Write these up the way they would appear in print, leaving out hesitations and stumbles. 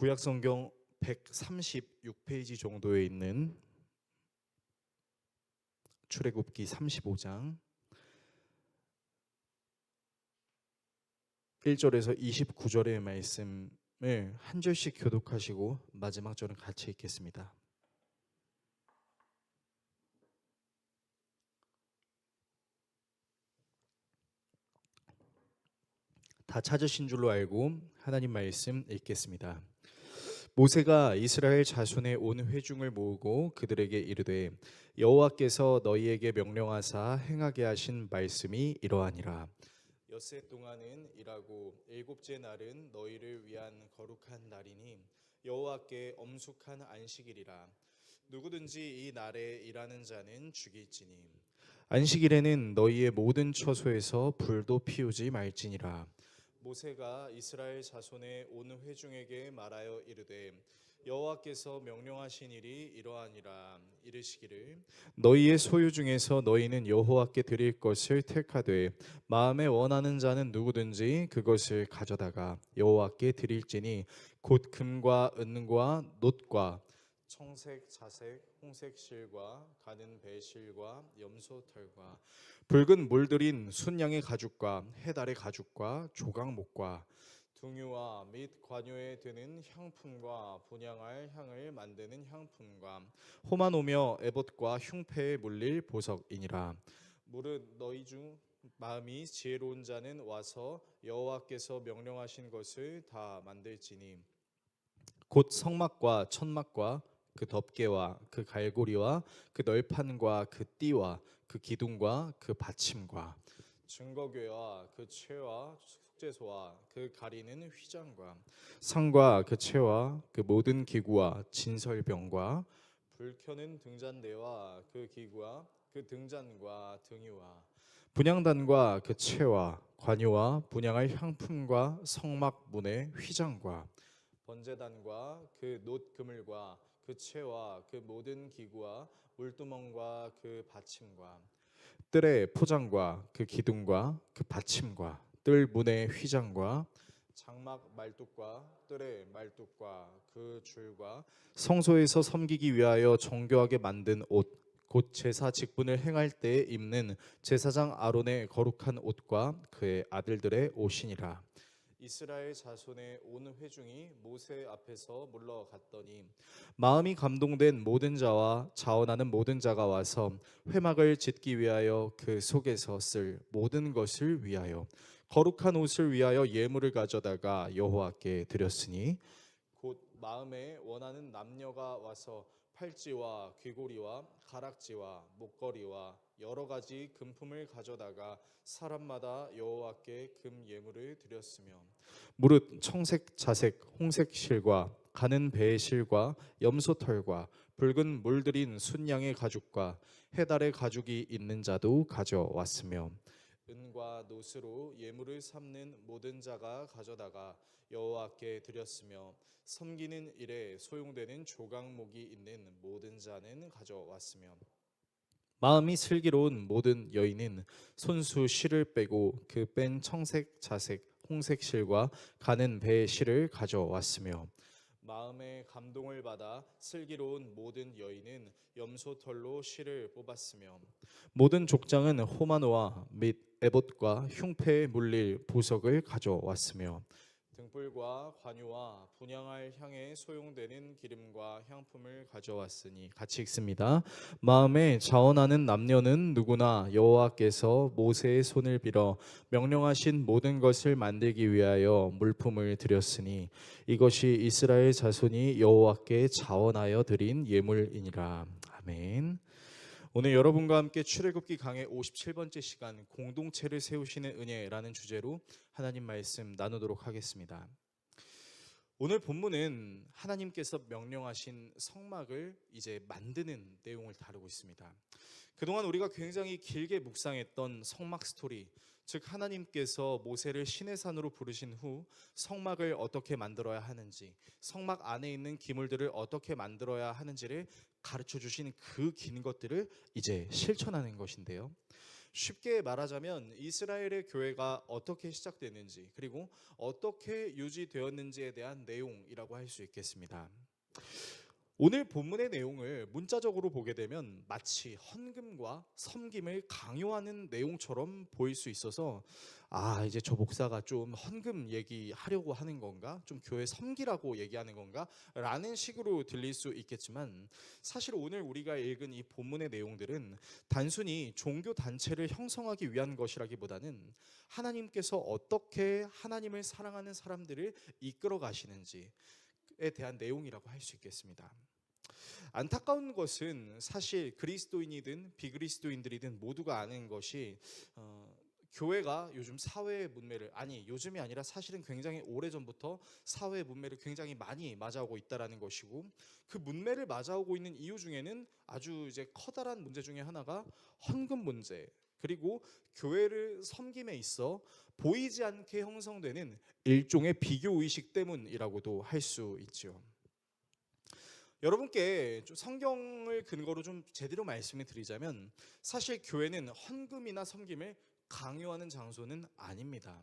구약성경 136페이지 정도에 있는 출애굽기 35장 1절에서 29절의 말씀을 한 절씩 교독하시고 마지막 절은 같이 읽겠습니다. 다 찾으신 줄로 알고 하나님 말씀 읽겠습니다. 모세가 이스라엘 자손의 온 회중을 모으고 그들에게 이르되 여호와께서 너희에게 명령하사 행하게 하신 말씀이 이러하니라. 엿새 동안은 일하고 일곱째 날은 너희를 위한 거룩한 날이니 여호와께 엄숙한 안식일이라. 누구든지 이 날에 일하는 자는 죽일지니 안식일에는 너희의 모든 처소에서 불도 피우지 말지니라. 모세가 이스라엘 자손의 온 회중에게 말하여 이르되 여호와께서 명령하신 일이 이러하니라. 이르시기를 너희의 소유 중에서 너희는 여호와께 드릴 것을 택하되 마음에 원하는 자는 누구든지 그것을 가져다가 여호와께 드릴지니 곧 금과 은과 놋과 청색, 자색, 홍색 실과 가는 배실과 염소털과 붉은 물들인 순양의 가죽과 해달의 가죽과 조각목과 등유와 및 관유에 드는 향품과 분향할 향을 만드는 향품과 호마노며 에봇과 흉패에 물릴 보석이니라. 무릇 너희 중 마음이 지혜로운 자는 와서 여호와께서 명령하신 것을 다 만들지니 곧 성막과 천막과 그 덮개와 그 갈고리와 그 널판과 그 띠와 그 기둥과 그 받침과 증거궤와 그 채와 속죄소와 그 가리는 휘장과 상과 그 채와 그 모든 기구와 진설병과 불 켜는 등잔대와 그 기구와 그 등잔과 등유와 분향단과 그 채와 관유와 분향할 향품과 성막 문의 휘장과 번제단과 그 놋 그물과 그 채와 그 모든 기구와 물두멍과 그 받침과 뜰의 포장과 그 기둥과 그 받침과 뜰 문의 휘장과 장막 말뚝과 뜰의 말뚝과 그 줄과 성소에서 섬기기 위하여 정교하게 만든 옷 곧 제사 직분을 행할 때에 입는 제사장 아론의 거룩한 옷과 그의 아들들의 옷이니라. 이스라엘 자손의 온 회중이 모세 앞에서 물러갔더니 마음이 감동된 모든 자와 자원하는 모든 자가 와서 회막을 짓기 위하여 그 속에서 쓸 모든 것을 위하여 거룩한 옷을 위하여 예물을 가져다가 여호와께 드렸으니 곧 마음에 원하는 남녀가 와서 팔찌와 귀고리와 가락지와 목걸이와 여러 가지 금품을 가져다가 사람마다 여호와께 금 예물을 드렸으며 무릇 청색, 자색, 홍색 실과 가는 배의 실과 염소털과 붉은 물들인 순양의 가죽과 해달의 가죽이 있는 자도 가져왔으며 은과 놋으로 예물을 삼는 모든 자가 가져다가 여호와께 드렸으며 섬기는 일에 소용되는 조각목이 있는 모든 자는 가져왔으며 마음이 슬기로운 모든 여인은 손수 실을 빼고 그 뺀 청색, 자색, 홍색 실과 가는 배의 실을 가져왔으며 마음의 감동을 받아 슬기로운 모든 여인은 염소털로 실을 뽑았으며 모든 족장은 호마노와 및 에봇과 흉패에 물릴 보석을 가져왔으며 등불과 관유와 분향할 향에 소용되는 기름과 향품을 가져왔으니 같이 읽습니다. 마음에 자원하는 남녀는 누구나 여호와께서 모세의 손을 빌어 명령하신 모든 것을 만들기 위하여 물품을 드렸으니 이것이 이스라엘 자손이 여호와께 자원하여 드린 예물이니라. 아멘. 오늘 여러분과 함께 출애굽기 강의 57번째 시간 공동체를 세우시는 은혜라는 주제로 하나님 말씀 나누도록 하겠습니다. 오늘 본문은 하나님께서 명령하신 성막을 이제 만드는 내용을 다루고 있습니다. 그동안 우리가 굉장히 길게 묵상했던 성막 스토리, 즉 하나님께서 모세를 시내산으로 부르신 후 성막을 어떻게 만들어야 하는지, 성막 안에 있는 기물들을 어떻게 만들어야 하는지를 가르쳐 주신 그 긴 것들을 이제 실천하는 것인데요. 쉽게 말하자면 이스라엘의 교회가 어떻게 시작됐는지 그리고 어떻게 유지되었는지에 대한 내용이라고 할 수 있겠습니다. 오늘 본문의 내용을 문자적으로 보게 되면 마치 헌금과 섬김을 강요하는 내용처럼 보일 수 있어서 이제 저 목사가 좀 헌금 얘기하려고 하는 건가? 좀 교회 섬기라고 얘기하는 건가? 라는 식으로 들릴 수 있겠지만 사실 오늘 우리가 읽은 이 본문의 내용들은 단순히 종교 단체를 형성하기 위한 것이라기보다는 하나님께서 어떻게 하나님을 사랑하는 사람들을 이끌어 가시는지에 대한 내용이라고 할 수 있겠습니다. 안타까운 것은 사실 그리스도인이든 비그리스도인들이든 모두가 아는 것이 교회가 요즘 사회의 문매를 요즘이 아니라 사실은 굉장히 오래전부터 사회의 문매를 굉장히 많이 맞아오고 있다라는 것이고 그 문매를 맞아오고 있는 이유 중에는 아주 이제 커다란 문제 중에 하나가 헌금 문제 그리고 교회를 섬김에 있어 보이지 않게 형성되는 일종의 비교 의식 때문이라고도 할 수 있죠. 여러분께 좀 성경을 근거로 좀 제대로 말씀을 드리자면 사실 교회는 헌금이나 섬김을 강요하는 장소는 아닙니다.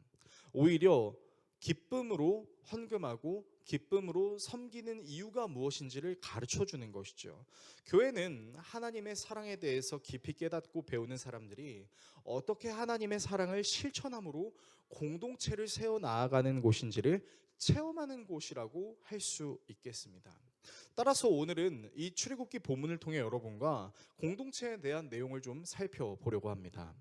오히려 기쁨으로 헌금하고 기쁨으로 섬기는 이유가 무엇인지를 가르쳐 주는 것이죠. 교회는 하나님의 사랑에 대해서 깊이 깨닫고 배우는 사람들이 어떻게 하나님의 사랑을 실천함으로 공동체를 세워 나아가는 곳인지를 체험하는 곳이라고 할 수 있겠습니다. 따라서 오늘은 이 출애굽기 본문을 통해 여러분과 공동체에 대한 내용을 좀 살펴보려고 합니다.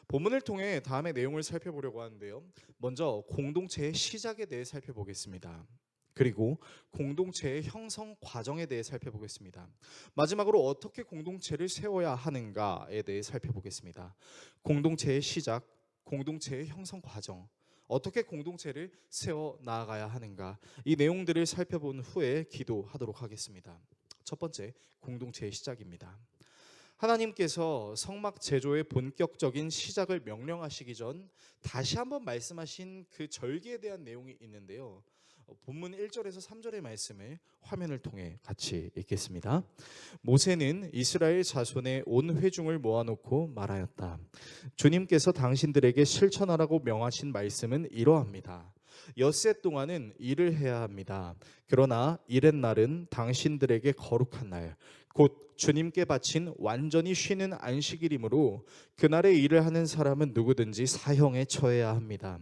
본문을 통해 다음의 내용을 살펴보려고 하는데요. 먼저 공동체의 시작에 대해 살펴보겠습니다. 그리고 공동체의 형성 과정에 대해 살펴보겠습니다. 마지막으로 어떻게 공동체를 세워야 하는가에 대해 살펴보겠습니다. 공동체의 시작, 공동체의 형성 과정, 어떻게 공동체를 세워 나아가야 하는가, 이 내용들을 살펴본 후에 기도하도록 하겠습니다. 첫 번째, 공동체의 시작입니다. 하나님께서 성막 제조의 본격적인 시작을 명령하시기 전 다시 한번 말씀하신 그 절기에 대한 내용이 있는데요. 본문 1절에서 3절의 말씀을 화면을 통해 같이 읽겠습니다. 모세는 이스라엘 자손의 온 회중을 모아놓고 말하였다. 주님께서 당신들에게 실천하라고 명하신 말씀은 이러합니다. 엿새 동안은 일을 해야 합니다. 그러나 일의 날은 당신들에게 거룩한 날, 곧 주님께 바친 완전히 쉬는 안식일이므로 그날에 일을 하는 사람은 누구든지 사형에 처해야 합니다.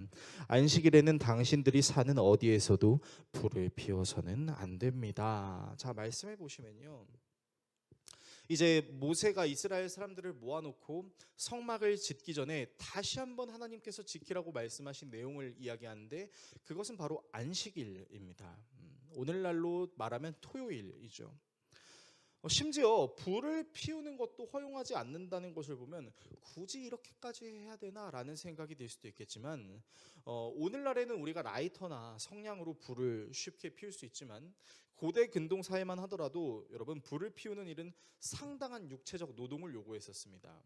안식일에는 당신들이 사는 어디에서도 불을 피워서는 안 됩니다. 자, 말씀해 보시면요. 이제 모세가 이스라엘 사람들을 모아놓고 성막을 짓기 전에 다시 한번 하나님께서 지키라고 말씀하신 내용을 이야기하는데 그것은 바로 안식일입니다. 오늘날로 말하면 토요일이죠. 심지어 불을 피우는 것도 허용하지 않는다는 것을 보면 굳이 이렇게까지 해야 되나라는 생각이 들 수도 있겠지만 오늘날에는 우리가 라이터나 성냥으로 불을 쉽게 피울 수 있지만 고대 근동 사회만 하더라도 여러분 불을 피우는 일은 상당한 육체적 노동을 요구했었습니다.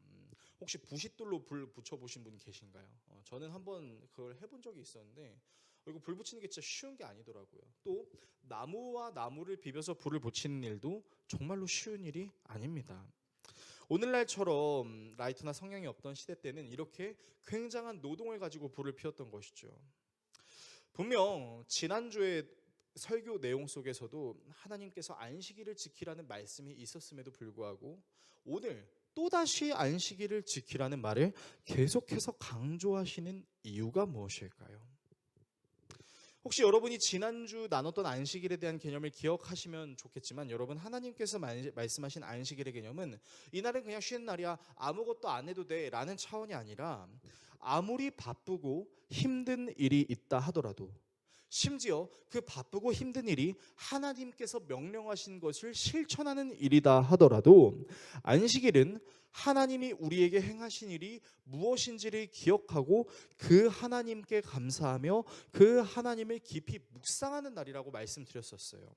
혹시 부싯돌로 불 붙여보신 분 계신가요? 저는 한번 그걸 해본 적이 있었는데 이거 불 붙이는 게 진짜 쉬운 게 아니더라고요. 또 나무와 나무를 비벼서 불을 붙이는 일도 정말로 쉬운 일이 아닙니다. 오늘날처럼 라이터나 성냥이 없던 시대 때는 이렇게 굉장한 노동을 가지고 불을 피웠던 것이죠. 분명 지난주에 설교 내용 속에서도 하나님께서 안식일을 지키라는 말씀이 있었음에도 불구하고 오늘 또다시 안식일을 지키라는 말을 계속해서 강조하시는 이유가 무엇일까요? 혹시 여러분이 지난주 나눴던 안식일에 대한 개념을 기억하시면 좋겠지만 여러분 하나님께서 말씀하신 안식일의 개념은 이날은 그냥 쉬는 날이야 아무것도 안 해도 돼 라는 차원이 아니라 아무리 바쁘고 힘든 일이 있다 하더라도 심지어 그 바쁘고 힘든 일이 하나님께서 명령하신 것을 실천하는 일이다 하더라도 안식일은 하나님이 우리에게 행하신 일이 무엇인지를 기억하고 그 하나님께 감사하며 그 하나님을 깊이 묵상하는 날이라고 말씀드렸었어요.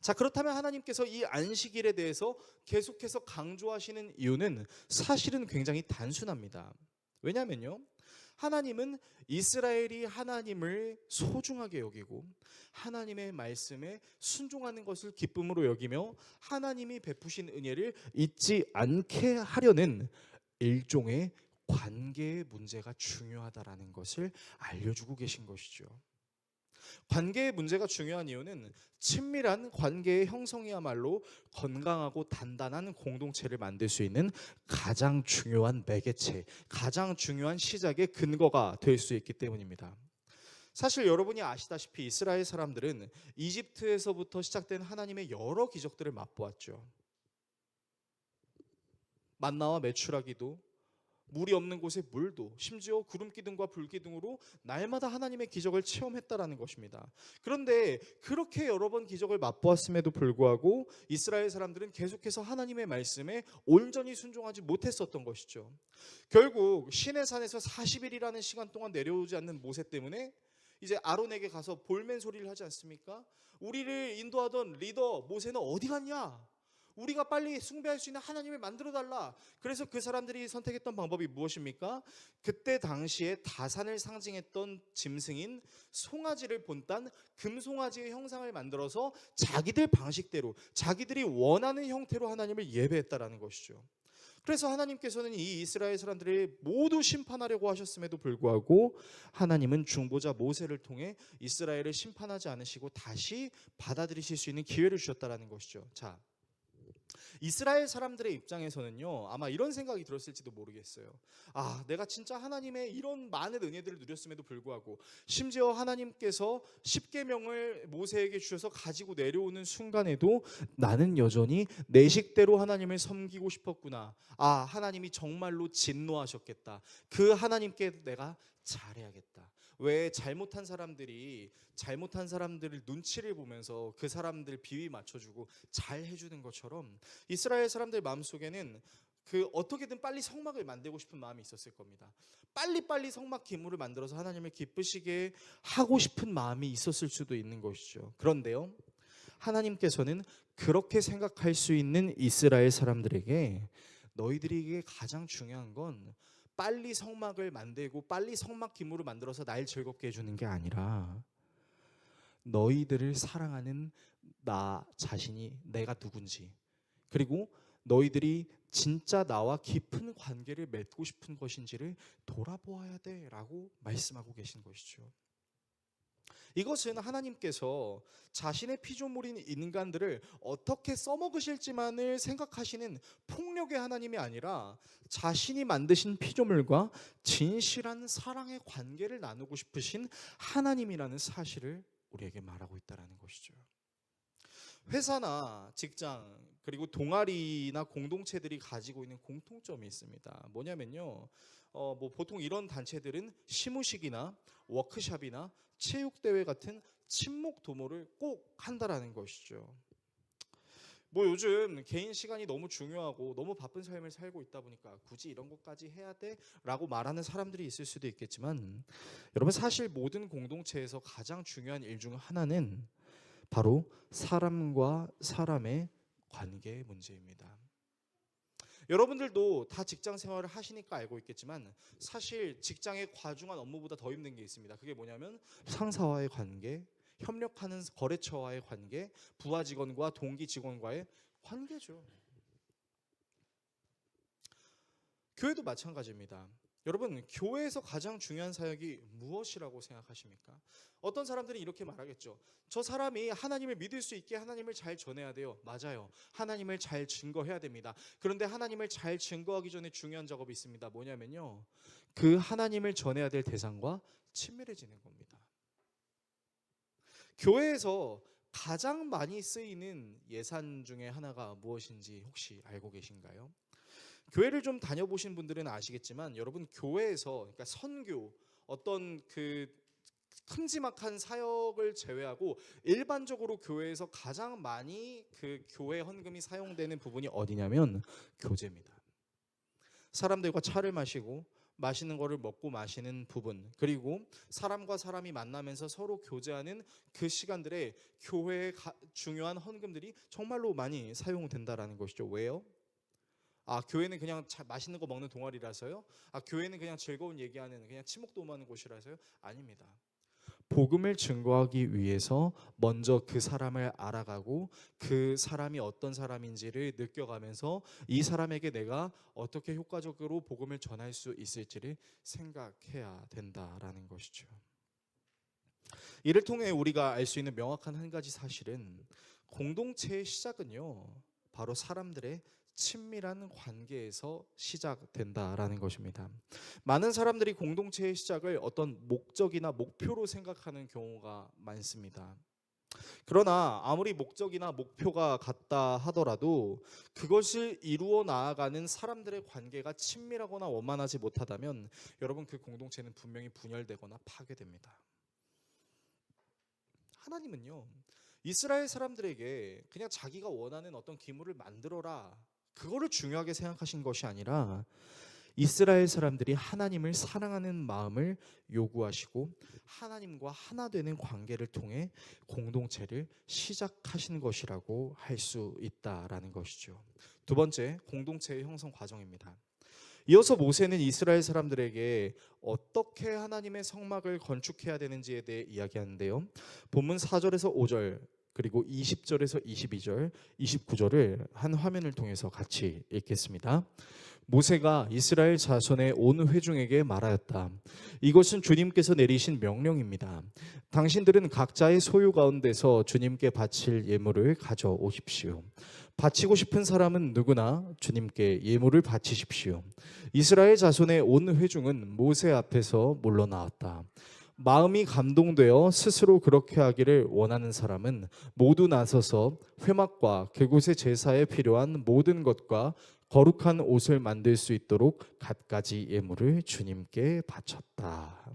자, 그렇다면 하나님께서 이 안식일에 대해서 계속해서 강조하시는 이유는 사실은 굉장히 단순합니다. 왜냐면요, 하나님은 이스라엘이 하나님을 소중하게 여기고 하나님의 말씀에 순종하는 것을 기쁨으로 여기며 하나님이 베푸신 은혜를 잊지 않게 하려는 일종의 관계의 문제가 중요하다라는 것을 알려주고 계신 것이죠. 관계의 문제가 중요한 이유는 친밀한 관계의 형성이야말로 건강하고 단단한 공동체를 만들 수 있는 가장 중요한 매개체, 가장 중요한 시작의 근거가 될 수 있기 때문입니다. 사실 여러분이 아시다시피 이스라엘 사람들은 이집트에서부터 시작된 하나님의 여러 기적들을 맛보았죠. 만나와 메추라기도, 물이 없는 곳에 물도, 심지어 구름 기둥과 불 기둥으로 날마다 하나님의 기적을 체험했다라는 것입니다. 그런데 그렇게 여러 번 기적을 맛보았음에도 불구하고 이스라엘 사람들은 계속해서 하나님의 말씀에 온전히 순종하지 못했었던 것이죠. 결국 시내산에서 40일이라는 시간 동안 내려오지 않는 모세 때문에 이제 아론에게 가서 볼멘 소리를 하지 않습니까? 우리를 인도하던 리더 모세는 어디 갔냐? 우리가 빨리 숭배할 수 있는 하나님을 만들어 달라. 그래서 그 사람들이 선택했던 방법이 무엇입니까? 그때 당시에 다산을 상징했던 짐승인 송아지를 본딴 금송아지의 형상을 만들어서 자기들 방식대로, 자기들이 원하는 형태로 하나님을 예배했다라는 것이죠. 그래서 하나님께서는 이 이스라엘 사람들을 모두 심판하려고 하셨음에도 불구하고 하나님은 중보자 모세를 통해 이스라엘을 심판하지 않으시고 다시 받아들이실 수 있는 기회를 주셨다라는 것이죠. 자, 이스라엘 사람들의 입장에서는요, 아마 이런 생각이 들었을지도 모르겠어요. 아, 내가 진짜 하나님의 이런 많은 은혜들을 누렸음에도 불구하고 심지어 하나님께서 십계명을 모세에게 주셔서 가지고 내려오는 순간에도 나는 여전히 내 식대로 하나님을 섬기고 싶었구나. 아, 하나님이 정말로 진노하셨겠다. 그 하나님께 내가 잘해야겠다. 왜 잘못한 사람들을 눈치를 보면서 그 사람들 비위 맞춰주고 잘 해주는 것처럼 이스라엘 사람들 마음속에는 그 어떻게든 빨리 성막을 만들고 싶은 마음이 있었을 겁니다. 빨리빨리 성막 기물을 만들어서 하나님을 기쁘시게 하고 싶은 마음이 있었을 수도 있는 것이죠. 그런데요, 하나님께서는 그렇게 생각할 수 있는 이스라엘 사람들에게 너희들에게 가장 중요한 건 빨리 성막을 만들고 빨리 성막 기물을 만들어서 날 즐겁게 해주는 게 아니라 너희들을 사랑하는 나 자신이 내가 누군지, 그리고 너희들이 진짜 나와 깊은 관계를 맺고 싶은 것인지를 돌아보아야 돼라고 말씀하고 계신 것이죠. 이것은 하나님께서 자신의 피조물인 인간들을 어떻게 써먹으실지만을 생각하시는 폭력의 하나님이 아니라 자신이 만드신 피조물과 진실한 사랑의 관계를 나누고 싶으신 하나님이라는 사실을 우리에게 말하고 있다는 것이죠. 회사나 직장 그리고 동아리나 공동체들이 가지고 있는 공통점이 있습니다. 뭐냐면요, 보통 이런 단체들은 시무식이나 워크숍이나 체육대회 같은 친목 도모를 꼭 한다라는 것이죠. 요즘 개인 시간이 너무 중요하고 너무 바쁜 삶을 살고 있다 보니까 굳이 이런 것까지 해야 돼? 라고 말하는 사람들이 있을 수도 있겠지만, 여러분, 사실 모든 공동체에서 가장 중요한 일 중 하나는 바로 사람과 사람의 관계의 문제입니다. 여러분들도 다 직장 생활을 하시니까 알고 있겠지만 사실 직장의 과중한 업무보다 더 힘든 게 있습니다. 그게 뭐냐면 상사와의 관계, 협력하는 거래처와의 관계, 부하 직원과 동기 직원과의 관계죠. 교회도 마찬가지입니다. 여러분, 교회에서 가장 중요한 사역이 무엇이라고 생각하십니까? 어떤 사람들은 이렇게 말하겠죠. 저 사람이 하나님을 믿을 수 있게 하나님을 잘 전해야 돼요. 맞아요. 하나님을 잘 증거해야 됩니다. 그런데 하나님을 잘 증거하기 전에 중요한 작업이 있습니다. 뭐냐면요, 그 하나님을 전해야 될 대상과 친밀해지는 겁니다. 교회에서 가장 많이 쓰이는 예산 중에 하나가 무엇인지 혹시 알고 계신가요? 교회를 좀 다녀보신 분들은 아시겠지만 여러분, 교회에서, 그러니까 선교, 어떤 그 큼지막한 사역을 제외하고 일반적으로 교회에서 가장 많이 그 교회 헌금이 사용되는 부분이 어디냐면 교제입니다. 사람들과 차를 마시고 맛있는 거를 먹고 마시는 부분, 그리고 사람과 사람이 만나면서 서로 교제하는 그 시간들에 교회의 중요한 헌금들이 정말로 많이 사용된다라는 것이죠. 왜요? 아, 교회는 그냥 맛있는 거 먹는 동아리라서요? 아, 교회는 그냥 즐거운 얘기하는, 그냥 친목 도모하는 곳이라서요? 아닙니다. 복음을 증거하기 위해서 먼저 그 사람을 알아가고 그 사람이 어떤 사람인지를 느껴가면서 이 사람에게 내가 어떻게 효과적으로 복음을 전할 수 있을지를 생각해야 된다라는 것이죠. 이를 통해 우리가 알 수 있는 명확한 한 가지 사실은 공동체의 시작은요, 바로 사람들의 친밀한 관계에서 시작된다라는 것입니다. 많은 사람들이 공동체의 시작을 어떤 목적이나 목표로 생각하는 경우가 많습니다. 그러나 아무리 목적이나 목표가 같다 하더라도 그것을 이루어 나아가는 사람들의 관계가 친밀하거나 원만하지 못하다면 여러분, 그 공동체는 분명히 분열되거나 파괴됩니다. 하나님은요, 이스라엘 사람들에게 그냥 자기가 원하는 어떤 기물을 만들어라, 그거를 중요하게 생각하신 것이 아니라 이스라엘 사람들이 하나님을 사랑하는 마음을 요구하시고 하나님과 하나 되는 관계를 통해 공동체를 시작하신 것이라고 할 수 있다라는 것이죠. 두 번째, 공동체의 형성 과정입니다. 이어서 모세는 이스라엘 사람들에게 어떻게 하나님의 성막을 건축해야 되는지에 대해 이야기하는데요. 본문 4절에서 5절 그리고 20절에서 22절, 29절을 한 화면을 통해서 같이 읽겠습니다. 모세가 이스라엘 자손의 온 회중에게 말하였다. 이것은 주님께서 내리신 명령입니다. 당신들은 각자의 소유 가운데서 주님께 바칠 예물을 가져오십시오. 바치고 싶은 사람은 누구나 주님께 예물을 바치십시오. 이스라엘 자손의 온 회중은 모세 앞에서 물러나왔다. 마음이 감동되어 스스로 그렇게 하기를 원하는 사람은 모두 나서서 회막과 그곳의 제사에 필요한 모든 것과 거룩한 옷을 만들 수 있도록 갖가지 예물을 주님께 바쳤다.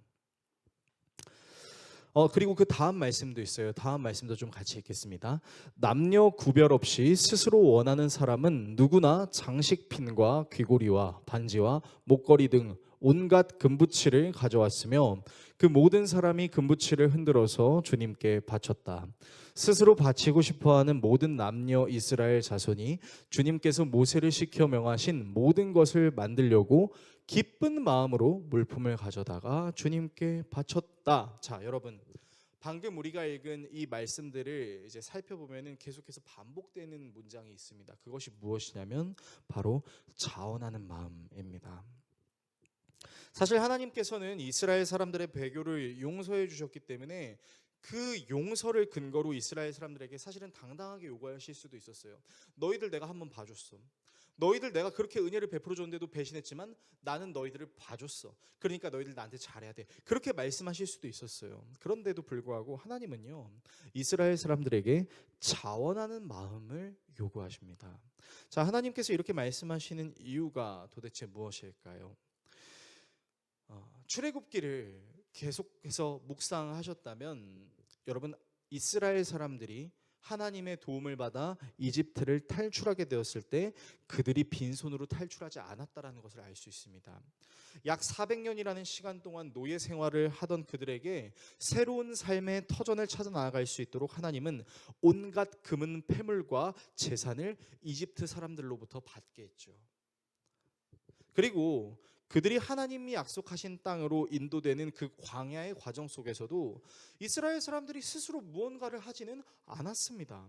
그리고 그 다음 말씀도 있어요. 다음 말씀도 좀 같이 읽겠습니다. 남녀 구별 없이 스스로 원하는 사람은 누구나 장식핀과 귀고리와 반지와 목걸이 등 온갖 금붙이를 가져왔으며 그 모든 사람이 금붙이를 흔들어서 주님께 바쳤다. 스스로 바치고 싶어하는 모든 남녀 이스라엘 자손이 주님께서 모세를 시켜 명하신 모든 것을 만들려고 기쁜 마음으로 물품을 가져다가 주님께 바쳤다. 자, 여러분, 방금 우리가 읽은 이 말씀들을 이제 살펴보면은 계속해서 반복되는 문장이 있습니다. 그것이 무엇이냐면 바로 자원하는 마음입니다. 사실 하나님께서는 이스라엘 사람들의 배교를 용서해 주셨기 때문에 그 용서를 근거로 이스라엘 사람들에게 사실은 당당하게 요구하실 수도 있었어요. 너희들 내가 한번 봐줬어. 너희들 내가 그렇게 은혜를 베풀어 줬는데도 배신했지만 나는 너희들을 봐줬어. 그러니까 너희들 나한테 잘해야 돼. 그렇게 말씀하실 수도 있었어요. 그런데도 불구하고 하나님은요, 이스라엘 사람들에게 자원하는 마음을 요구하십니다. 자, 하나님께서 이렇게 말씀하시는 이유가 도대체 무엇일까요? 출애굽기를 계속해서 묵상하셨다면 여러분, 이스라엘 사람들이 하나님의 도움을 받아 이집트를 탈출하게 되었을 때 그들이 빈손으로 탈출하지 않았다라는 것을 알 수 있습니다. 약 400년이라는 시간 동안 노예 생활을 하던 그들에게 새로운 삶의 터전을 찾아 나아갈 수 있도록 하나님은 온갖 금은 패물과 재산을 이집트 사람들로부터 받게 했죠. 그리고 그들이 하나님이 약속하신 땅으로 인도되는 그 광야의 과정 속에서도 이스라엘 사람들이 스스로 무언가를 하지는 않았습니다.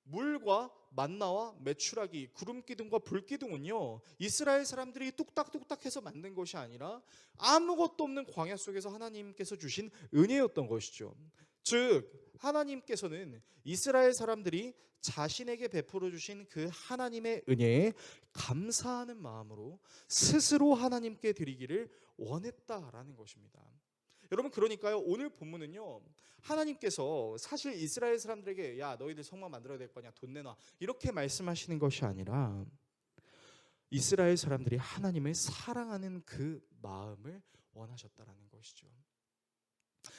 물과 만나와 메추라기, 구름기둥과 불기둥은요, 이스라엘 사람들이 뚝딱뚝딱해서 만든 것이 아니라 아무것도 없는 광야 속에서 하나님께서 주신 은혜였던 것이죠. 즉 하나님께서는 이스라엘 사람들이 자신에게 베풀어 주신 그 하나님의 은혜에 감사하는 마음으로 스스로 하나님께 드리기를 원했다라는 것입니다. 여러분, 그러니까요, 오늘 본문은요, 하나님께서 사실 이스라엘 사람들에게 야, 너희들 성막 만들어야 될 거냐, 돈 내놔, 이렇게 말씀하시는 것이 아니라 이스라엘 사람들이 하나님을 사랑하는 그 마음을 원하셨다라는 것이죠.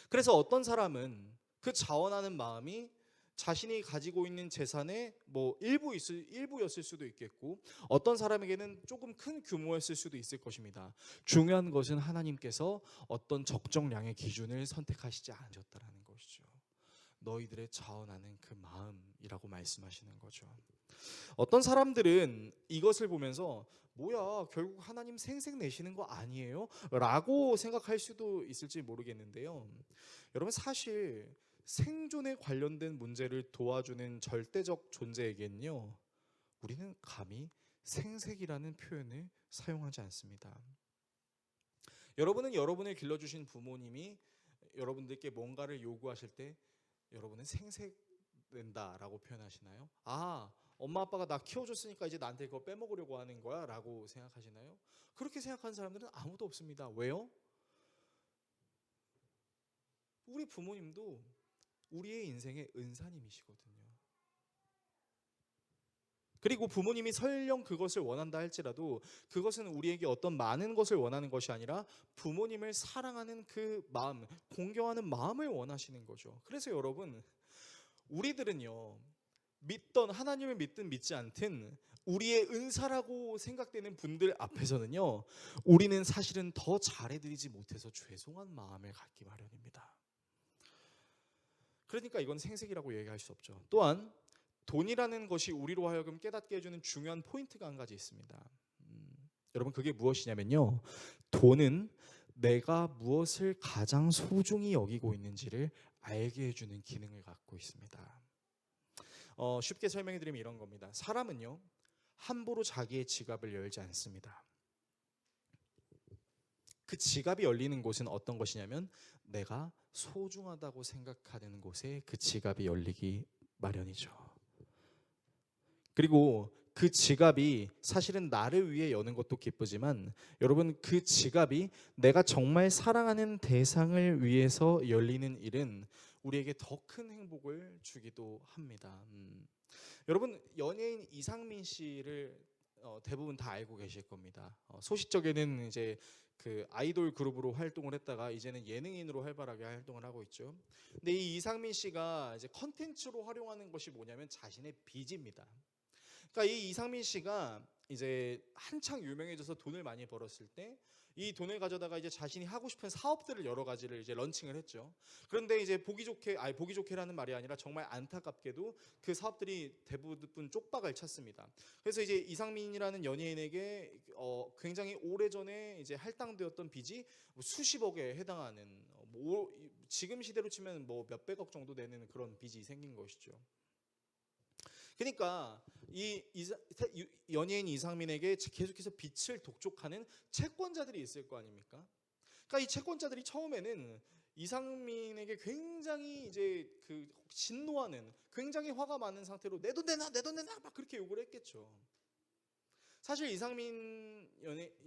그래서 어떤 사람은 그 자원하는 마음이 자신이 가지고 있는 재산의 일부였을 수도 있겠고, 어떤 사람에게는 조금 큰 규모였을 수도 있을 것입니다. 중요한 것은 하나님께서 어떤 적정량의 기준을 선택하시지 않으셨다라는 것이죠. 너희들의 자원하는 그 마음이라고 말씀하시는 거죠. 어떤 사람들은 이것을 보면서 뭐야 결국 하나님 생색 내시는 거 아니에요? 라고 생각할 수도 있을지 모르겠는데요. 여러분 사실 생존에 관련된 문제를 도와주는 절대적 존재에겐요 우리는 감히 생색이라는 표현을 사용하지 않습니다. 여러분은 여러분을 길러주신 부모님이 여러분들께 뭔가를 요구하실 때 여러분은 생색 낸다라고 표현하시나요? 아, 엄마 아빠가 나 키워줬으니까 이제 나한테 그거 빼먹으려고 하는 거야 라고 생각하시나요? 그렇게 생각하는 사람들은 아무도 없습니다. 왜요? 우리 부모님도 우리의 인생의 은사님이시거든요. 그리고 부모님이 설령 그것을 원한다 할지라도 그것은 우리에게 어떤 많은 것을 원하는 것이 아니라 부모님을 사랑하는 그 마음, 공경하는 마음을 원하시는 거죠. 그래서 여러분, 우리들은요, 믿던 하나님을 믿든 믿지 않든 우리의 은사라고 생각되는 분들 앞에서는요, 우리는 사실은 더 잘해드리지 못해서 죄송한 마음을 갖기 마련입니다. 그러니까 이건 생색이라고 얘기할 수 없죠. 또한 돈이라는 것이 우리로 하여금 깨닫게 해주는 중요한 포인트가 한 가지 있습니다. 여러분 그게 무엇이냐면요. 돈은 내가 무엇을 가장 소중히 여기고 있는지를 알게 해주는 기능을 갖고 있습니다. 쉽게 설명해 드리면 이런 겁니다. 사람은요 함부로 자기의 지갑을 열지 않습니다. 그 지갑이 열리는 곳은 어떤 것이냐면 내가 소중하다고 생각하는 곳에 그 지갑이 열리기 마련이죠. 그리고 그 지갑이 사실은 나를 위해 여는 것도 기쁘지만 여러분 그 지갑이 내가 정말 사랑하는 대상을 위해서 열리는 일은 우리에게 더 큰 행복을 주기도 합니다. 여러분 연예인 이상민 씨를 대부분 다 알고 계실 겁니다. 소식적에는 이제 그 아이돌 그룹으로 활동을 했다가 이제는 예능인으로 활발하게 활동을 하고 있죠. 근데 이 이상민 씨가 이제 컨텐츠로 활용하는 것이 뭐냐면 자신의 빚입니다. 그러니까 이 이상민 씨가 이제 한창 유명해져서 돈을 많이 벌었을 때 이 돈을 가져다가 이제 자신이 하고 싶은 사업들을 여러 가지를 이제 런칭을 했죠. 그런데 이제 보기 좋게라는 말이 아니라 정말 안타깝게도 그 사업들이 대부분 쪽박을 찼습니다. 그래서 이제 이상민이라는 연예인에게 굉장히 오래전에 이제 할당되었던 빚이 수십억에 해당하는 지금 시대로 치면 뭐 몇백억 정도 되는 그런 빚이 생긴 것이죠. 그러니까 연예인 이상민에게 계속해서 빛을 독촉하는 채권자들이 있을 거 아닙니까? 그러니까 이 채권자들이 처음에는 이상민에게 굉장히 이제 그 진노하는, 굉장히 화가 많은 상태로 내 돈 내놔, 내 돈 내놔 막 그렇게 요구를 했겠죠. 사실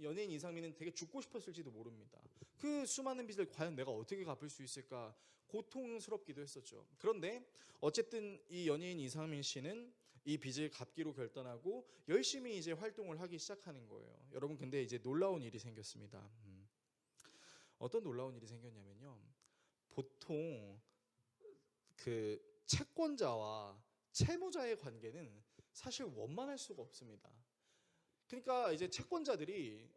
연예인 이상민은 되게 죽고 싶었을지도 모릅니다. 그 수많은 빚을 과연 내가 어떻게 갚을 수 있을까 고통스럽기도 했었죠. 그런데 어쨌든 이 연예인 이상민 씨는 이 빚을 갚기로 결단하고 열심히 이제 활동을 하기 시작하는 거예요. 여러분 근데 이제 놀라운 일이 생겼습니다. 어떤 놀라운 일이 생겼냐면요. 보통 그 채권자와 채무자의 관계는 사실 원만할 수가 없습니다. 그러니까 이제 채권자들이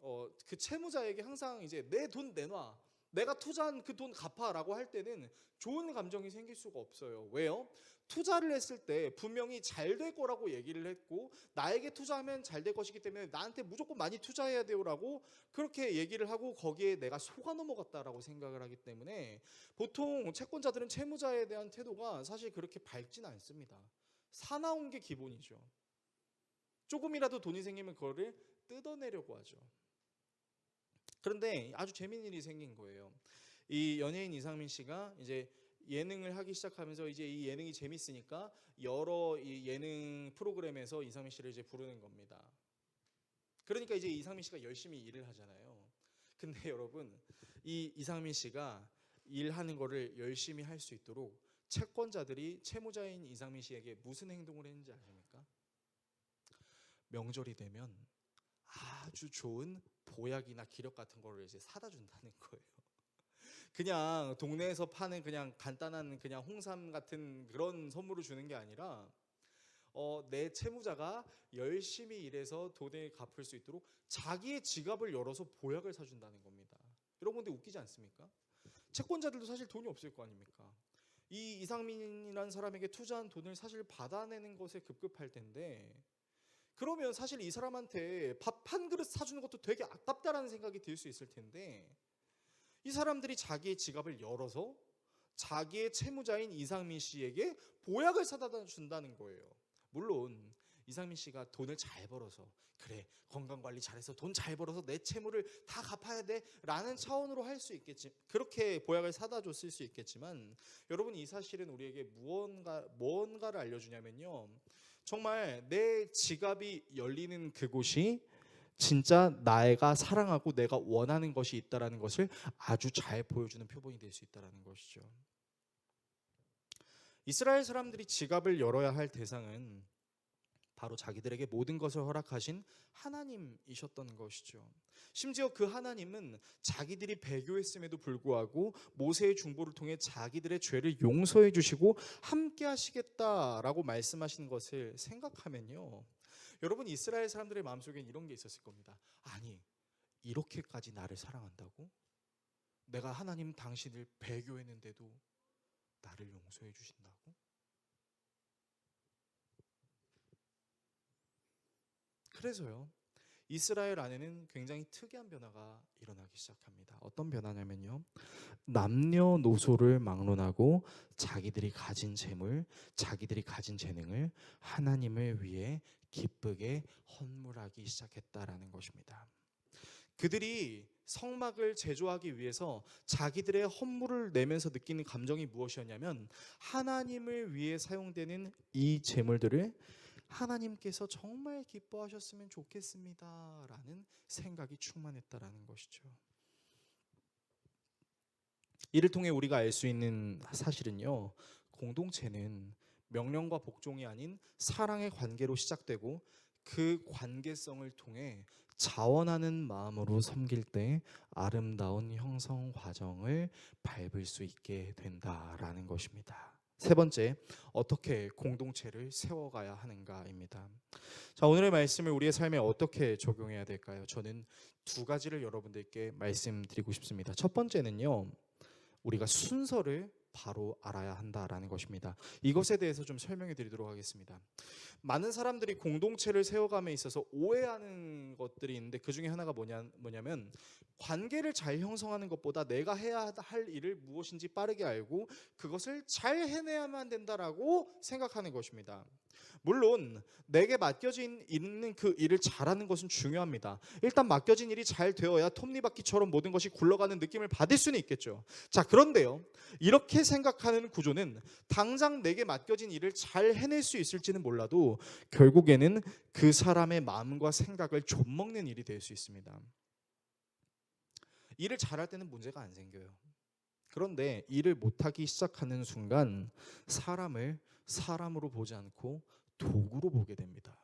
그 채무자에게 항상 이제 내 돈 내놔, 내가 투자한 그 돈 갚아라고 할 때는 좋은 감정이 생길 수가 없어요. 왜요? 투자를 했을 때 분명히 잘 될 거라고 얘기를 했고 나에게 투자하면 잘 될 것이기 때문에 나한테 무조건 많이 투자해야 돼요라고 그렇게 얘기를 하고 거기에 내가 속아 넘어갔다라고 생각을 하기 때문에 보통 채권자들은 채무자에 대한 태도가 사실 그렇게 밝진 않습니다. 사나운 게 기본이죠. 조금이라도 돈이 생기면 그거를 뜯어내려고 하죠. 그런데 아주 재미있는 일이 생긴 거예요. 이 연예인 이상민 씨가 이제 예능을 하기 시작하면서 이제 이 예능이 재밌으니까 여러 이 예능 프로그램에서 이상민 씨를 이제 부르는 겁니다. 그러니까 이제 이상민 씨가 열심히 일을 하잖아요. 근데 여러분 이 이상민 씨가 일하는 거를 열심히 할 수 있도록 채권자들이 채무자인 이상민 씨에게 무슨 행동을 했는지 아십니까? 명절이 되면 아주 좋은 보약이나 기력 같은 거를 이제 사다 준다는 거예요. 그냥 동네에서 파는 그냥 간단한 그냥 홍삼 같은 그런 선물을 주는 게 아니라 내 채무자가 열심히 일해서 돈을 갚을 수 있도록 자기의 지갑을 열어서 보약을 사준다는 겁니다. 여러분 근데 웃기지 않습니까? 채권자들도 사실 돈이 없을 거 아닙니까? 이 이상민이라는 사람에게 투자한 돈을 사실 받아내는 것에 급급할 텐데, 그러면 사실 이 사람한테 밥 한 그릇 사주는 것도 되게 아깝다라는 생각이 들 수 있을 텐데, 이 사람들이 자기의 지갑을 열어서 자기의 채무자인 이상민 씨에게 보약을 사다 준다는 거예요. 물론 이상민 씨가 돈을 잘 벌어서, 그래 건강관리 잘해서 돈 잘 벌어서 내 채무를 다 갚아야 돼 라는 차원으로 할 수 있겠지, 그렇게 보약을 사다 줬을 수 있겠지만, 여러분 이 사실은 우리에게 무언가를 알려주냐면요, 정말 내 지갑이 열리는 그곳이 진짜 나가 사랑하고 내가 원하는 것이 있다라는 것을 아주 잘 보여주는 표본이 될 수 있다라는 것이죠. 이스라엘 사람들이 지갑을 열어야 할 대상은 바로 자기들에게 모든 것을 허락하신 하나님이셨던 것이죠. 심지어 그 하나님은 자기들이 배교했음에도 불구하고 모세의 중보를 통해 자기들의 죄를 용서해 주시고 함께 하시겠다라고 말씀하신 것을 생각하면요, 여러분 이스라엘 사람들의 마음속엔 이런 게 있었을 겁니다. 아니, 이렇게까지 나를 사랑한다고? 내가 하나님 당신을 배교했는데도 나를 용서해 주신다고? 그래서요, 이스라엘 안에는 굉장히 특이한 변화가 일어나기 시작합니다. 어떤 변화냐면요, 남녀노소를 막론하고 자기들이 가진 재물, 자기들이 가진 재능을 하나님을 위해 기쁘게 헌물하기 시작했다라는 것입니다. 그들이 성막을 제조하기 위해서 자기들의 헌물을 내면서 느끼는 감정이 무엇이었냐면, 하나님을 위해 사용되는 이 재물들을 하나님께서 정말 기뻐하셨으면 좋겠습니다 라는 생각이 충만했다라는 것이죠. 이를 통해 우리가 알 수 있는 사실은요, 공동체는 명령과 복종이 아닌 사랑의 관계로 시작되고, 그 관계성을 통해 자원하는 마음으로 섬길 때 아름다운 형성 과정을 밟을 수 있게 된다라는 것입니다. 세 번째, 어떻게 공동체를 세워가야 하는가입니다. 자, 오늘의 말씀을 우리의 삶에 어떻게 적용해야 될까요? 저는 두 가지를 여러분들께 말씀드리고 싶습니다. 첫 번째는요, 우리가 순서를 바로 알아야 한다라는 것입니다. 이것에 대해서 좀 설명해 드리도록 하겠습니다. 많은 사람들이 공동체를 세워감에 있어서 오해하는 것들이 있는데, 그 중에 하나가 뭐냐면 관계를 잘 형성하는 것보다 내가 해야 할 일을 무엇인지 빠르게 알고 그것을 잘 해내야만 된다라고 생각하는 것입니다. 물론 내게 맡겨진 있는 그 일을 잘하는 것은 중요합니다. 일단 맡겨진 일이 잘 되어야 톱니바퀴처럼 모든 것이 굴러가는 느낌을 받을 수는 있겠죠. 자, 그런데요, 이렇게 생각하는 구조는 당장 내게 맡겨진 일을 잘 해낼 수 있을지는 몰라도 결국에는 그 사람의 마음과 생각을 좀먹는 일이 될 수 있습니다. 일을 잘할 때는 문제가 안 생겨요. 그런데 일을 못하기 시작하는 순간 사람을 사람으로 보지 않고 도구로 보게 됩니다.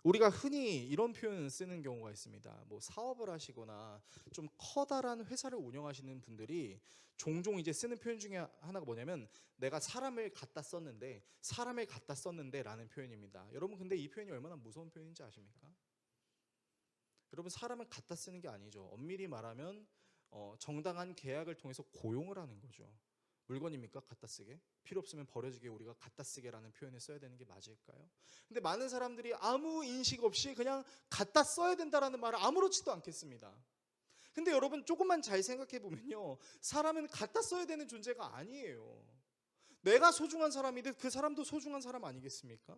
우리가 흔히 이런 표현을 쓰는 경우가 있습니다. 뭐 사업을 하시거나 좀 커다란 회사를 운영하시는 분들이 종종 이제 쓰는 표현 중에 하나가 뭐냐면, 내가 사람을 갖다 썼는데 라는 표현입니다. 여러분 근데 이 표현이 얼마나 무서운 표현인지 아십니까? 여러분, 사람을 갖다 쓰는 게 아니죠. 엄밀히 말하면 정당한 계약을 통해서 고용을 하는 거죠. 물건입니까? 갖다 쓰게? 필요 없으면 버려지게 우리가 갖다 쓰게라는 표현을 써야 되는 게 맞을까요? 근데 많은 사람들이 아무 인식 없이 그냥 갖다 써야 된다라는 말을 아무렇지도 않겠습니다. 근데 여러분 조금만 잘 생각해 보면요, 사람은 갖다 써야 되는 존재가 아니에요. 내가 소중한 사람이듯 그 사람도 소중한 사람 아니겠습니까?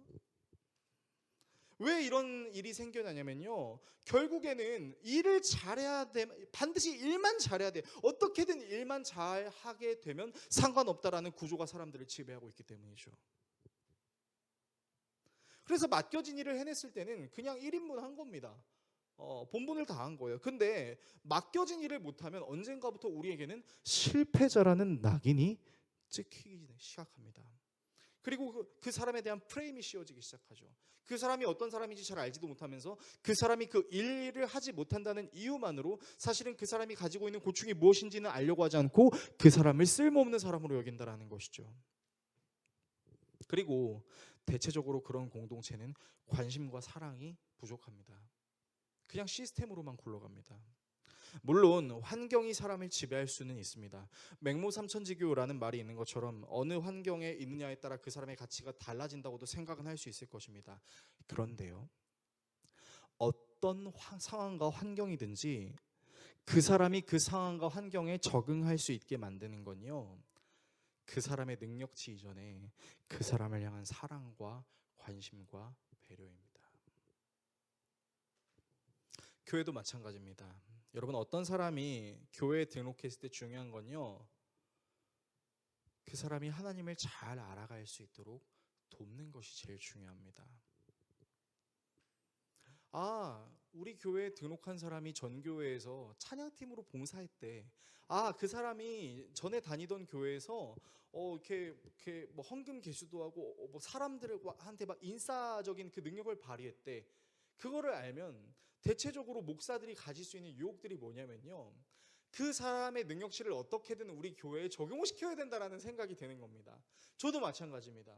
왜 이런 일이 생겨나냐면요, 결국에는 일을 잘해야 돼. 반드시 일만 잘해야 돼. 어떻게든 일만 잘하게 되면 상관없다라는 구조가 사람들을 지배하고 있기 때문이죠. 그래서 맡겨진 일을 해냈을 때는 그냥 1인분 한 겁니다. 본분을 다한 거예요. 근데 맡겨진 일을 못하면 언젠가부터 우리에게는 실패자라는 낙인이 찍히기 시작합니다. 그리고 그 사람에 대한 프레임이 씌워지기 시작하죠. 그 사람이 어떤 사람인지 잘 알지도 못하면서 그 사람이 그 일을 하지 못한다는 이유만으로 사실은 그 사람이 가지고 있는 고충이 무엇인지는 알려고 하지 않고 그 사람을 쓸모없는 사람으로 여긴다라는 것이죠. 그리고 대체적으로 그런 공동체는 관심과 사랑이 부족합니다. 그냥 시스템으로만 굴러갑니다. 물론 환경이 사람을 지배할 수는 있습니다. 맹모삼천지교라는 말이 있는 것처럼 어느 환경에 있느냐에 따라 그 사람의 가치가 달라진다고도 생각은 할 수 있을 것입니다. 그런데요, 어떤 상황과 환경이든지 그 사람이 그 상황과 환경에 적응할 수 있게 만드는 건요, 그 사람의 능력치 이전에 그 사람을 향한 사랑과 관심과 배려입니다. 교회도 마찬가지입니다. 여러분, 어떤 사람이 교회에 등록했을 때 중요한 건요, 그 사람이 하나님을 잘 알아갈 수 있도록 돕는 것이 제일 중요합니다. 우리 교회에 등록한 사람이 전교회에서 찬양팀으로 봉사했대. 그 사람이 전에 다니던 교회에서 이렇게 뭐 헌금 개수도 하고 뭐 사람들한테 막 인싸적인 그 능력을 발휘했대. 그거를 알면 대체적으로 목사들이 가질 수 있는 유혹들이 뭐냐면요, 그 사람의 능력치를 어떻게든 우리 교회에 적용을 시켜야 된다라는 생각이 드는 겁니다. 저도 마찬가지입니다.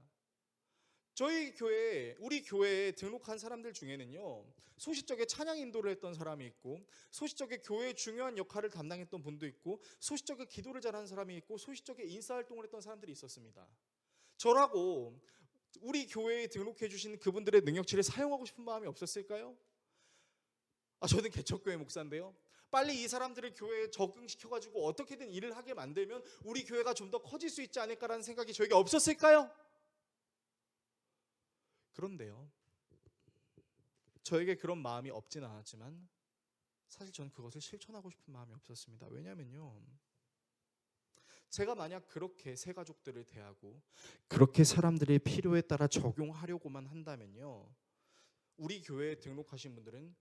우리 교회에 등록한 사람들 중에는요, 소시적에 찬양 인도를 했던 사람이 있고, 소시적에 교회의 중요한 역할을 담당했던 분도 있고, 소시적에 기도를 잘하는 사람이 있고, 소시적에 인사활동을 했던 사람들이 있었습니다. 저라고 우리 교회에 등록해 주신 그분들의 능력치를 사용하고 싶은 마음이 없었을까요? 저는 개척교회 목사인데요, 빨리 이 사람들을 교회에 적응시켜가지고 어떻게든 일을 하게 만들면 우리 교회가 좀 더 커질 수 있지 않을까라는 생각이 저에게 없었을까요? 그런데요, 저에게 그런 마음이 없진 않았지만 사실 저는 그것을 실천하고 싶은 마음이 없었습니다. 왜냐면요, 제가 만약 그렇게 새 가족들을 대하고 그렇게 사람들의 필요에 따라 적용하려고만 한다면요, 우리 교회에 등록하신 분들은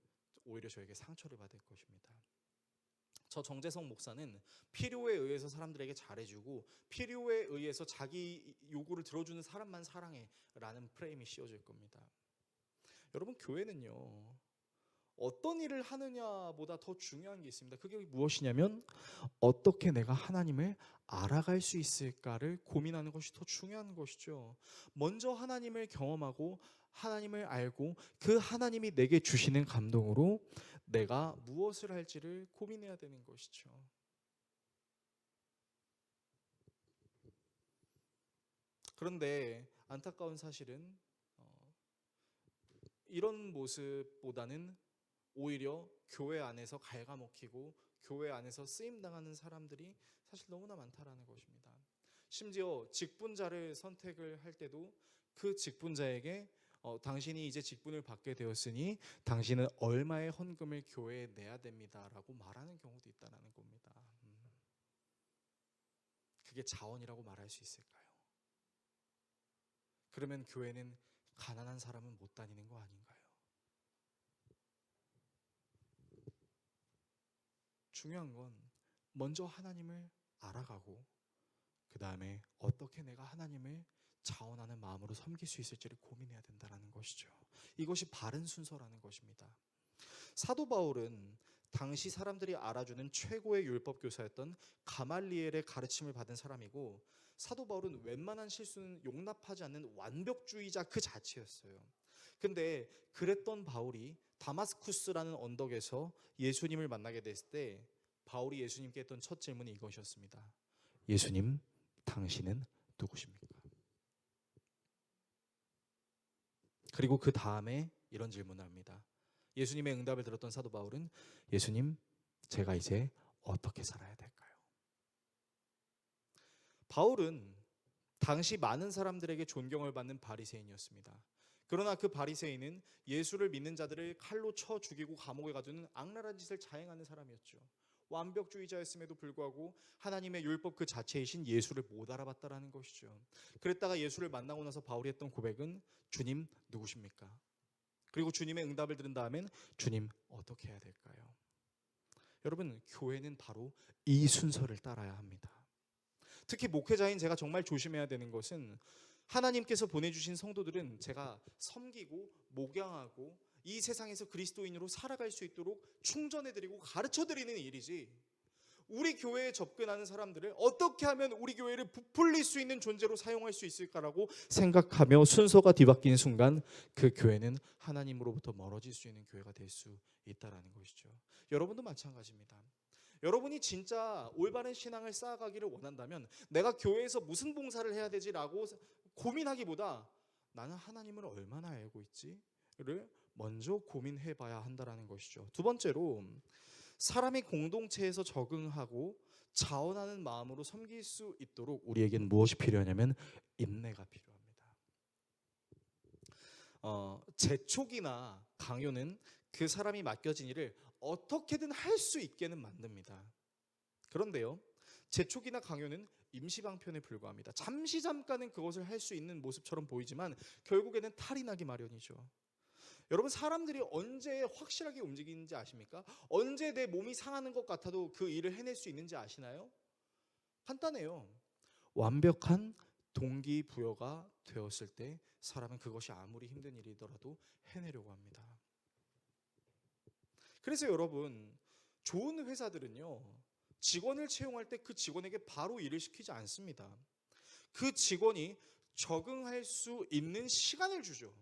오히려 저에게 상처를 받을 것입니다. 저 정재성 목사는 필요에 의해서 사람들에게 잘해주고 필요에 의해서 자기 요구를 들어주는 사람만 사랑해 라는 프레임이 씌워질 겁니다. 여러분, 교회는요, 어떤 일을 하느냐보다 더 중요한 게 있습니다. 그게 무엇이냐면 어떻게 내가 하나님을 알아갈 수 있을까를 고민하는 것이 더 중요한 것이죠. 먼저 하나님을 경험하고 하나님을 알고 그 하나님이 내게 주시는 감동으로 내가 무엇을 할지를 고민해야 되는 것이죠. 그런데 안타까운 사실은 이런 모습보다는 오히려 교회 안에서 갉아먹히고 교회 안에서 쓰임당하는 사람들이 사실 너무나 많다라는 것입니다. 심지어 직분자를 선택을 할 때도 그 직분자에게 당신이 이제 직분을 받게 되었으니 당신은 얼마의 헌금을 교회에 내야 됩니다라고 말하는 경우도 있다는 겁니다. 그게 자원이라고 말할 수 있을까요? 그러면 교회는 가난한 사람은 못 다니는 거 아닌가요? 중요한 건 먼저 하나님을 알아가고 그 다음에 어떻게 내가 하나님을 자원하는 마음으로 섬길 수 있을지를 고민해야 된다는 것이죠. 이것이 바른 순서라는 것입니다. 사도 바울은 당시 사람들이 알아주는 최고의 율법 교사였던 가말리엘의 가르침을 받은 사람이고, 사도 바울은 웬만한 실수는 용납하지 않는 완벽주의자 그 자체였어요. 근데 그랬던 바울이 다마스쿠스라는 언덕에서 예수님을 만나게 됐을 때 바울이 예수님께 했던 첫 질문이 이것이었습니다. 예수님, 당신은 누구십니까? 그리고 그 다음에 이런 질문을 합니다. 예수님의 응답을 들었던 사도 바울은 예수님, 제가 이제 어떻게 살아야 될까요? 바울은 당시 많은 사람들에게 존경을 받는 바리새인이었습니다. 그러나 그 바리새인은 예수를 믿는 자들을 칼로 쳐 죽이고 감옥에 가두는 악랄한 짓을 자행하는 사람이었죠. 완벽주의자였음에도 불구하고 하나님의 율법 그 자체이신 예수를 못 알아봤다라는 것이죠. 그랬다가 예수를 만나고 나서 바울이 했던 고백은 주님 누구십니까? 그리고 주님의 응답을 들은 다음엔 주님 어떻게 해야 될까요? 여러분, 교회는 바로 이 순서를 따라야 합니다. 특히 목회자인 제가 정말 조심해야 되는 것은 하나님께서 보내주신 성도들은 제가 섬기고 목양하고 이 세상에서 그리스도인으로 살아갈 수 있도록 충전해드리고 가르쳐드리는 일이지, 우리 교회에 접근하는 사람들을 어떻게 하면 우리 교회를 부풀릴 수 있는 존재로 사용할 수 있을까라고 생각하며 순서가 뒤바뀐 순간 그 교회는 하나님으로부터 멀어질 수 있는 교회가 될 수 있다는 것이죠. 여러분도 마찬가지입니다. 여러분이 진짜 올바른 신앙을 쌓아가기를 원한다면 내가 교회에서 무슨 봉사를 해야 되지라고 고민하기보다 나는 하나님을 얼마나 알고 있지를 먼저 고민해 봐야 한다는 것이죠. 두 번째로, 사람이 공동체에서 적응하고 자원하는 마음으로 섬길 수 있도록 우리에겐 무엇이 필요하냐면 인내가 필요합니다. 재촉이나 강요는 그 사람이 맡겨진 일을 어떻게든 할 수 있게는 만듭니다. 그런데요, 재촉이나 강요는 임시방편에 불과합니다. 잠깐은 그것을 할 수 있는 모습처럼 보이지만 결국에는 탈이 나기 마련이죠. 여러분, 사람들이 언제 확실하게 움직이는지 아십니까? 언제 내 몸이 상하는 것 같아도 그 일을 해낼 수 있는지 아시나요? 간단해요. 완벽한 동기부여가 되었을 때 사람은 그것이 아무리 힘든 일이더라도 해내려고 합니다. 그래서 여러분, 좋은 회사들은요, 직원을 채용할 때 그 직원에게 바로 일을 시키지 않습니다. 그 직원이 적응할 수 있는 시간을 주죠.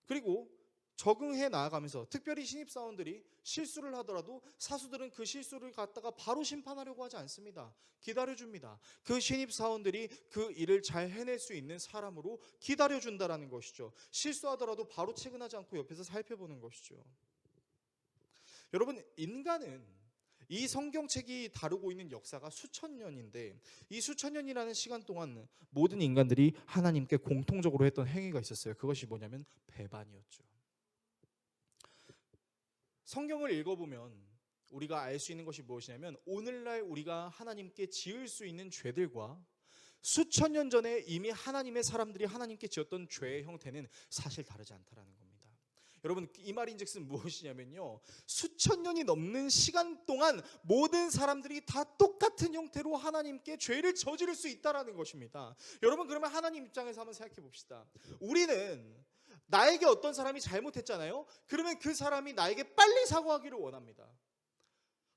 그리고 적응해 나아가면서, 특별히 신입사원들이 실수를 하더라도 사수들은 그 실수를 갖다가 바로 심판하려고 하지 않습니다. 기다려줍니다. 그 신입사원들이 그 일을 잘 해낼 수 있는 사람으로 기다려준다라는 것이죠. 실수하더라도 바로 체근하지 않고 옆에서 살펴보는 것이죠. 여러분, 인간은 이 성경책이 다루고 있는 역사가 수천 년인데, 이 수천 년이라는 시간 동안 모든 인간들이 하나님께 공통적으로 했던 행위가 있었어요. 그것이 뭐냐면 배반이었죠. 성경을 읽어보면 우리가 알 수 있는 것이 무엇이냐면, 오늘날 우리가 하나님께 지을 수 있는 죄들과 수천 년 전에 이미 하나님의 사람들이 하나님께 지었던 죄의 형태는 사실 다르지 않다라는 겁니다. 여러분, 이 말인즉슨 무엇이냐면요, 수천 년이 넘는 시간 동안 모든 사람들이 다 똑같은 형태로 하나님께 죄를 저지를 수 있다라는 것입니다. 여러분, 그러면 하나님 입장에서 한번 생각해 봅시다. 우리는 나에게 어떤 사람이 잘못했잖아요. 그러면 그 사람이 나에게 빨리 사과하기를 원합니다.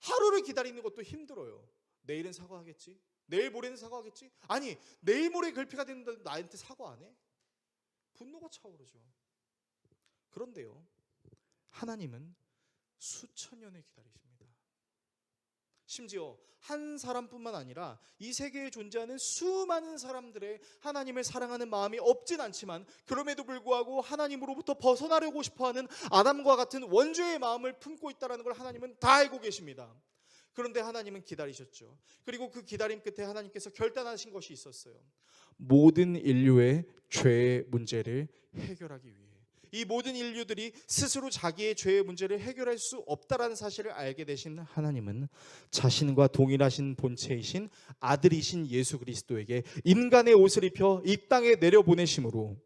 하루를 기다리는 것도 힘들어요. 내일은 사과하겠지? 내일 모레는 사과하겠지? 아니, 내일 모레 결핍가 됐는데 나한테 사과 안 해? 분노가 차오르죠. 그런데요, 하나님은 수천 년을 기다리십니다. 심지어 한 사람뿐만 아니라 이 세계에 존재하는 수많은 사람들의 하나님을 사랑하는 마음이 없진 않지만, 그럼에도 불구하고 하나님으로부터 벗어나려고 싶어하는 아담과 같은 원죄의 마음을 품고 있다는 걸 하나님은 다 알고 계십니다. 그런데 하나님은 기다리셨죠. 그리고 그 기다림 끝에 하나님께서 결단하신 것이 있었어요. 모든 인류의 죄의 문제를 해결하기 위해, 이 모든 인류들이 스스로 자기의 죄의 문제를 해결할 수 없다라는 사실을 알게 되신 하나님은 자신과 동일하신 본체이신 아들이신 예수 그리스도에게 인간의 옷을 입혀 이 땅에 내려보내심으로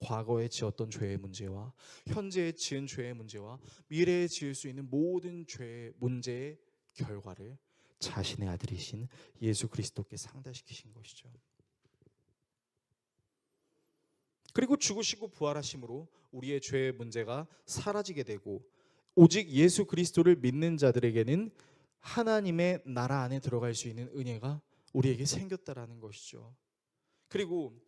과거에 지었던 죄의 문제와 현재에 지은 죄의 문제와 미래에 지을 수 있는 모든 죄의 문제의 결과를 자신의 아들이신 예수 그리스도께 상달시키신 것이죠. 그리고 죽으시고 부활하심으로 우리의 죄의 문제가 사라지게 되고, 오직 예수 그리스도를 믿는 자들에게는 하나님의 나라 안에 들어갈 수 있는 은혜가 우리에게 생겼다라는 것이죠. 그리고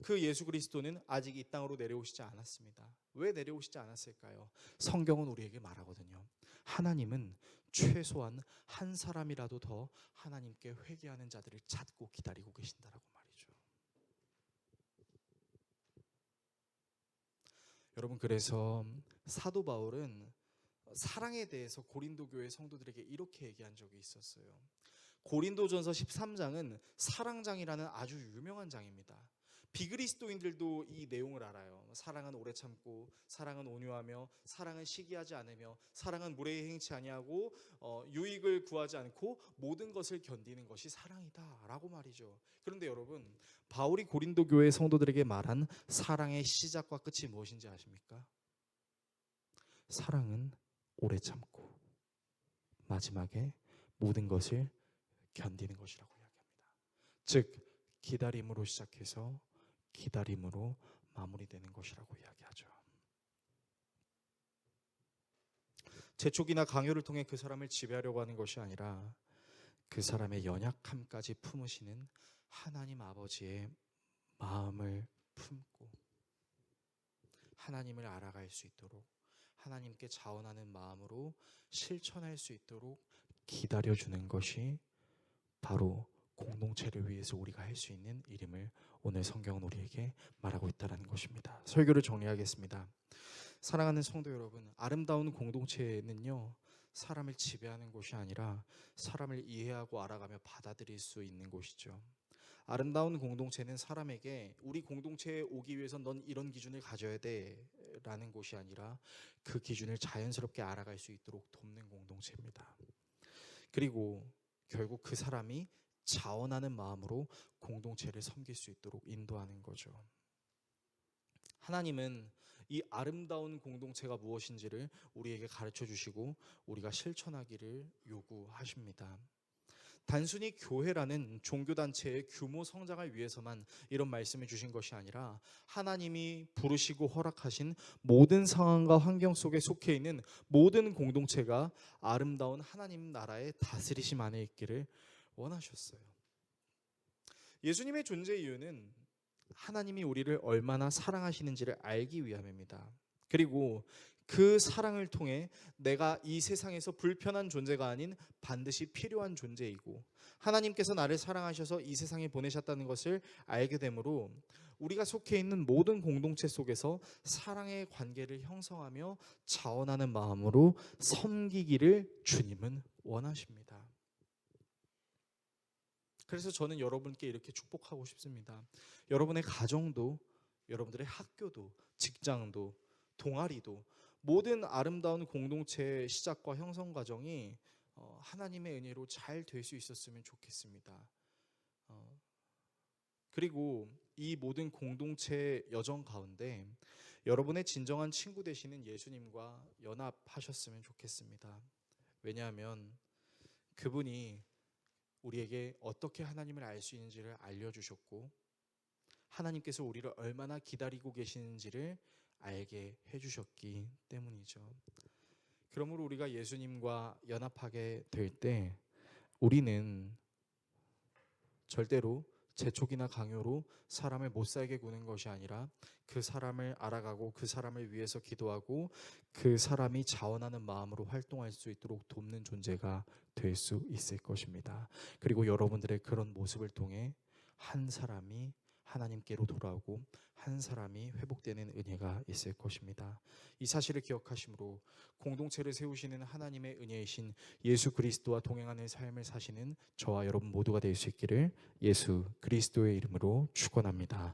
그 예수 그리스도는 아직 이 땅으로 내려오시지 않았습니다. 왜 내려오시지 않았을까요? 성경은 우리에게 말하거든요. 하나님은 최소한 한 사람이라도 더 하나님께 회개하는 자들을 찾고 기다리고 계신다라고 말이죠. 여러분, 그래서 사도 바울은 사랑에 대해서 고린도 교회 성도들에게 이렇게 얘기한 적이 있었어요. 고린도전서 13장은 사랑장이라는 아주 유명한 장입니다. 비그리스도인들도 이 내용을 알아요. 사랑은 오래 참고, 사랑은 온유하며, 사랑은 시기하지 않으며, 사랑은 무례히 행치 아니하고, 유익을 구하지 않고 모든 것을 견디는 것이 사랑이다라고 말이죠. 그런데 여러분, 바울이 고린도 교회 성도들에게 말한 사랑의 시작과 끝이 무엇인지 아십니까? 사랑은 오래 참고 마지막에 모든 것을 견디는 것이라고 이야기합니다. 즉, 기다림으로 시작해서 기다림으로 마무리되는 것이라고 이야기하죠. 재촉이나 강요를 통해 그 사람을 지배하려고 하는 것이 아니라 그 사람의 연약함까지 품으시는 하나님 아버지의 마음을 품고 하나님을 알아갈 수 있도록, 하나님께 자원하는 마음으로 실천할 수 있도록 기다려주는 것이 바로 공동체를 위해서 우리가 할 수 있는 일임을 오늘 성경은 우리에게 말하고 있다는 것입니다. 설교를 정리하겠습니다. 사랑하는 성도 여러분, 아름다운 공동체는요, 사람을 지배하는 곳이 아니라 사람을 이해하고 알아가며 받아들일 수 있는 곳이죠. 아름다운 공동체는 사람에게 우리 공동체에 오기 위해서 넌 이런 기준을 가져야 돼 라는 곳이 아니라 그 기준을 자연스럽게 알아갈 수 있도록 돕는 공동체입니다. 그리고 결국 그 사람이 자원하는 마음으로 공동체를 섬길 수 있도록 인도하는 거죠. 하나님은 이 아름다운 공동체가 무엇인지를 우리에게 가르쳐 주시고 우리가 실천하기를 요구하십니다. 단순히 교회라는 종교단체의 규모 성장을 위해서만 이런 말씀을 주신 것이 아니라 하나님이 부르시고 허락하신 모든 상황과 환경 속에 속해 있는 모든 공동체가 아름다운 하나님 나라의 다스리심 안에 있기를 원하셨어요. 예수님의 존재 이유는 하나님이 우리를 얼마나 사랑하시는지를 알기 위함입니다. 그리고 그 사랑을 통해 내가 이 세상에서 불편한 존재가 아닌 반드시 필요한 존재이고 하나님께서 나를 사랑하셔서 이 세상에 보내셨다는 것을 알게 되므로 우리가 속해 있는 모든 공동체 속에서 사랑의 관계를 형성하며 자원하는 마음으로 섬기기를 주님은 원하십니다. 그래서 저는 여러분께 이렇게 축복하고 싶습니다. 여러분의 가정도, 여러분들의 학교도, 직장도, 동아리도 모든 아름다운 공동체의 시작과 형성 과정이 하나님의 은혜로 잘 될 수 있었으면 좋겠습니다. 그리고 이 모든 공동체 여정 가운데 여러분의 진정한 친구 되시는 예수님과 연합하셨으면 좋겠습니다. 왜냐하면 그분이 우리에게 어떻게 하나님을 알 수 있는지를 알려주셨고 하나님께서 우리를 얼마나 기다리고 계시는지를 알게 해주셨기 때문이죠. 그러므로 우리가 예수님과 연합하게 될 때 우리는 절대로 재촉이나 강요로 사람을 못 살게 구는 것이 아니라 그 사람을 알아가고 그 사람을 위해서 기도하고 그 사람이 자원하는 마음으로 활동할 수 있도록 돕는 존재가 될 수 있을 것입니다. 그리고 여러분들의 그런 모습을 통해 한 사람이 하나님께로 돌아오고 한 사람이 회복되는 은혜가 있을 것입니다. 이 사실을 기억하심으로 공동체를 세우시는 하나님의 은혜이신 예수 그리스도와 동행하는 삶을 사시는 저와 여러분 모두가 될 수 있기를 예수 그리스도의 이름으로 축원합니다.